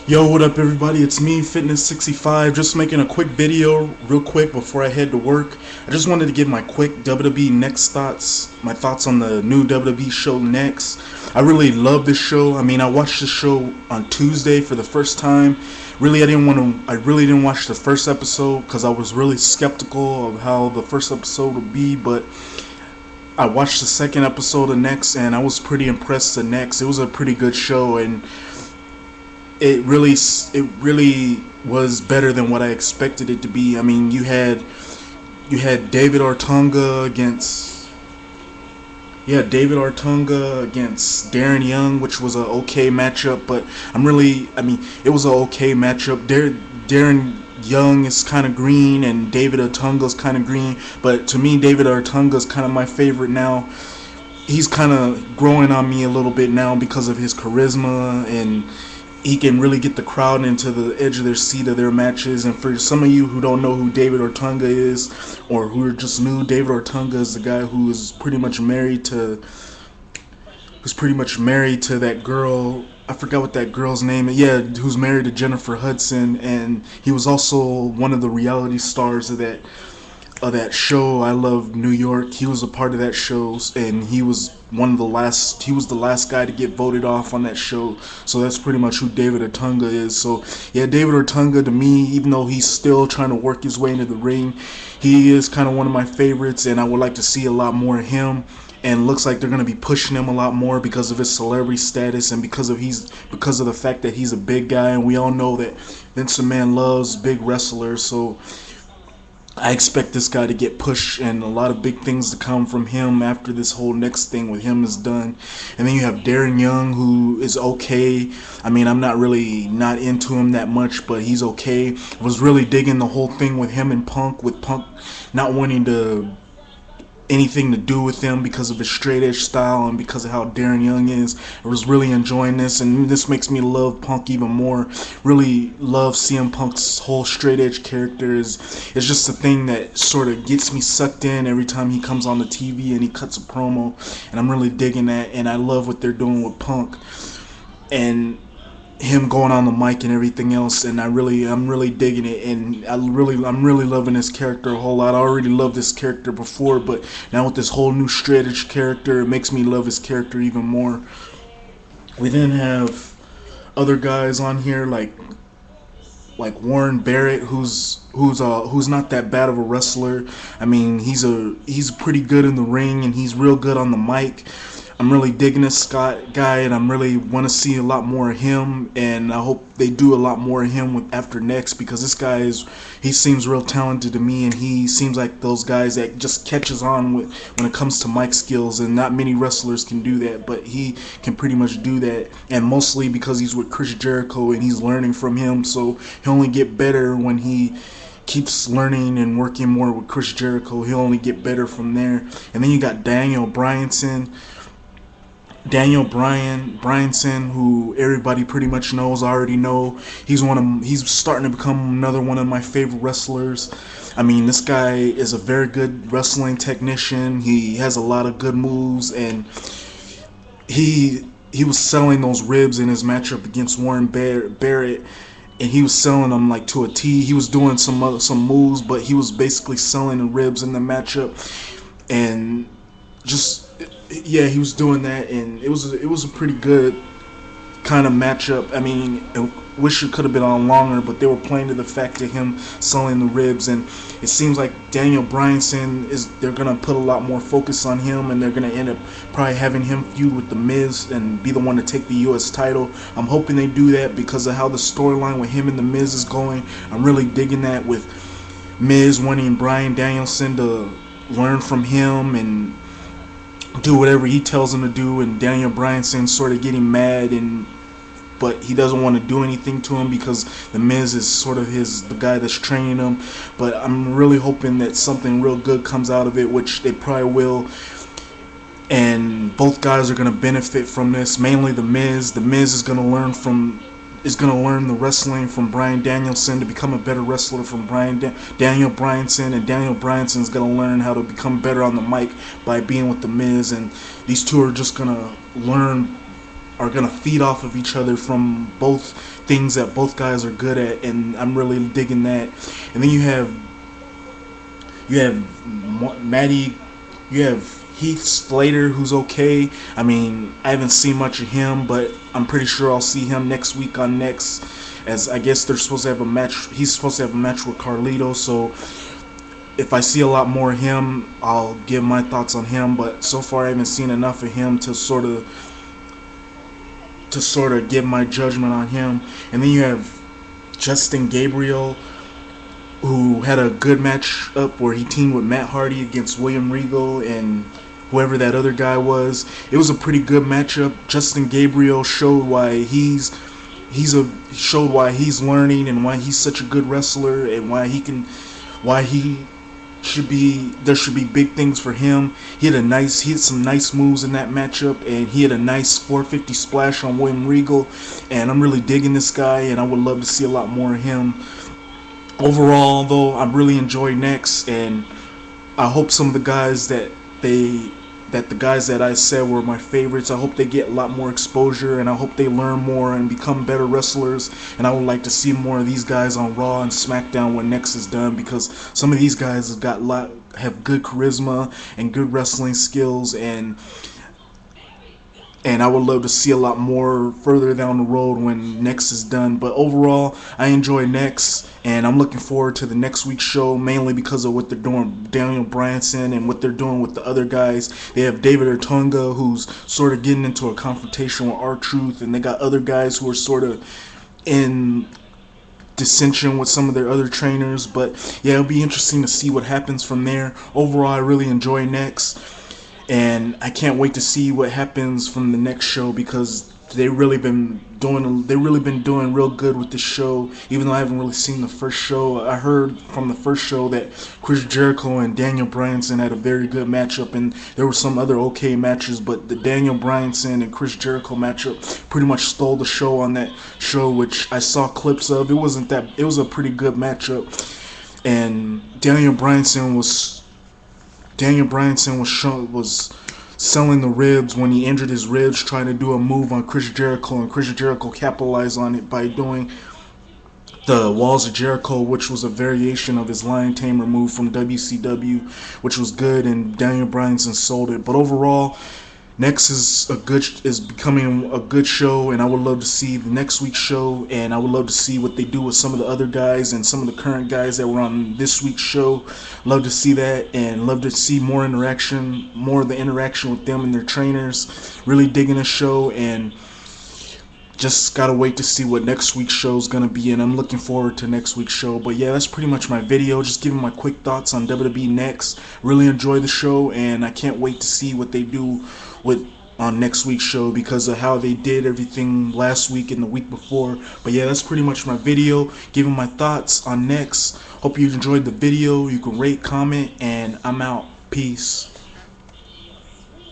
Yo, what up everybody? It's me, Fitness65, just making a quick video real quick before I head to work. I just wanted to give my quick WWE NXT thoughts, my thoughts on the new WWE show NXT. I really love this show. I watched the show on Tuesday for the first time. I really didn't watch the first episode because I was really skeptical of how the first episode would be, but I watched the second episode of NXT and I was pretty impressed with NXT. It was a pretty good show, and it really was better than what I expected it to be. You had David Ortunga against Darren Young, which was a okay matchup, but it was a okay matchup. Darren Young is kind of green and David Ortunga is kind of green, but to me David Ortunga is kind of my favorite now. He's kind of growing on me a little bit now because of his charisma, and he can really get the crowd into the edge of their seat of their matches. And for some of you who don't know who David Ortunga is, or who are just new, David Ortunga is the guy who is pretty much married to that girl. I forgot what that girl's name is. Yeah, who's married to Jennifer Hudson, and he was also one of the reality stars of that show, I Love New York. He was a part of that show, and he was the last guy to get voted off on that show. So that's pretty much who David Ortunga is. So yeah, David Ortunga, to me, even though he's still trying to work his way into the ring, he is kind of one of my favorites, and I would like to see a lot more of him. And it looks like they're going to be pushing him a lot more because of his celebrity status, and because of the fact that he's a big guy, and we all know that Vince McMahon loves big wrestlers. So I expect this guy to get pushed, and a lot of big things to come from him after this whole next thing with him is done. And then you have Darren Young, who is okay. I'm not into him that much, but he's okay. I was really digging the whole thing with him and Punk, with Punk not wanting to anything to do with him because of his straight edge style and because of how Darren Young is. I was really enjoying this, and this makes me love Punk even more. Really love CM Punk's whole straight edge character. It's just a thing that sort of gets me sucked in every time he comes on the TV and he cuts a promo, and I'm really digging that, and I love what they're doing with Punk and him going on the mic and everything else, and I'm really digging it, and I'm really loving this character a whole lot. I already loved this character before, but now with this whole new straight edge character, it makes me love his character even more. We then have other guys on here like Warren Barrett, who's not that bad of a wrestler. He's pretty good in the ring, and he's real good on the mic. I'm really digging this Scott guy, and I'm really want to see a lot more of him, and I hope they do a lot more of him after NXT, because this guy he seems real talented to me, and he seems like those guys that just catches on when it comes to mic skills, and not many wrestlers can do that, but he can pretty much do that, and mostly because he's with Chris Jericho and he's learning from him, so he'll only get better when he keeps learning and working more with Chris Jericho. He'll only get better from there. And then you got Daniel Bryanson, who everybody pretty much already know. He's starting to become another one of my favorite wrestlers. This guy is a very good wrestling technician. He has a lot of good moves, and he was selling those ribs in his matchup against Warren Barrett, and he was selling them like to a T. He was doing some moves, but he was basically selling the ribs in the matchup, and he was doing that, and it was a pretty good kind of matchup. I wish it could have been on longer, but they were playing to the fact of him selling the ribs, and it seems like Daniel Bryanson they're gonna put a lot more focus on him, and they're gonna end up probably having him feud with The Miz and be the one to take the U.S. title. I'm hoping they do that because of how the storyline with him and The Miz is going. I'm really digging that, with Miz wanting Bryan Danielson to learn from him and do whatever he tells him to do, and Daniel Bryanson sort of getting mad, but he doesn't want to do anything to him because The Miz is sort of the guy that's training him. But I'm really hoping that something real good comes out of it, which they probably will, and both guys are going to benefit from this. Mainly The Miz. The Miz is going to learn the wrestling from Bryan Danielson to become a better wrestler from Daniel Bryanson, and Daniel Bryanson is going to learn how to become better on the mic by being with The Miz, and these two are just going to learn are gonna feed off of each other from both things that both guys are good at, and I'm really digging that. And then you have Maddie, you have Heath Slater, who's okay. I mean, I haven't seen much of him, but I'm pretty sure I'll see him next week on Next, as I guess they're supposed to have a match. He's supposed to have a match with Carlito, so if I see a lot more of him, I'll give my thoughts on him. But so far, I haven't seen enough of him to sort of give my judgment on him. And then you have Justin Gabriel, who had a good match up where he teamed with Matt Hardy against William Regal and whoever that other guy was. It was a pretty good matchup. Justin Gabriel showed why showed why he's learning and why he's such a good wrestler, and why he should be there should be big things for him. He had some nice moves in that matchup, and he had a nice 450 splash on William Regal, and I'm really digging this guy, and I would love to see a lot more of him. Overall, though, I'm really enjoying Next, and I hope some of the guys that the guys that I said were my favorites, I hope they get a lot more exposure, and I hope they learn more and become better wrestlers. And I would like to see more of these guys on Raw and SmackDown when Next is done, because some of these guys have good charisma and good wrestling skills, and I would love to see a lot more further down the road when Next is done. But overall, I enjoy Next, and I'm looking forward to the next week's show, mainly because of what they're doing with Daniel Bryanson and what they're doing with the other guys. They have David Otunga, who's sort of getting into a confrontation with R-Truth, and they got other guys who are sort of in dissension with some of their other trainers. But yeah, it'll be interesting to see what happens from there. Overall, I really enjoy Next, and I can't wait to see what happens from the next show, because they've really been doing real good with this show. Even though I haven't really seen the first show, I heard from the first show that Chris Jericho and Daniel Bryanson had a very good matchup, and there were some other okay matches, but the Daniel Bryanson and Chris Jericho matchup pretty much stole the show on that show, which I saw clips of. It was a pretty good matchup, and Daniel Bryanson was selling the ribs when he injured his ribs, trying to do a move on Chris Jericho, and Chris Jericho capitalized on it by doing the Walls of Jericho, which was a variation of his Lion Tamer move from WCW, which was good, and Daniel Bryanson sold it. But overall, Next is becoming a good show, and I would love to see the next week's show, and I would love to see what they do with some of the other guys and some of the current guys that were on this week's show. Love to see that, and love to see more of the interaction with them and their trainers. Really digging the show, and just gotta wait to see what next week's show is gonna be, and I'm looking forward to next week's show. But yeah, that's pretty much my video, just giving my quick thoughts on WWE Next. Really enjoy the show, and I can't wait to see what they do on next week's show, because of how they did everything last week and the week before. But yeah, that's pretty much my video, giving my thoughts on Next. Hope you enjoyed the video. You can rate, comment, and I'm out. Peace.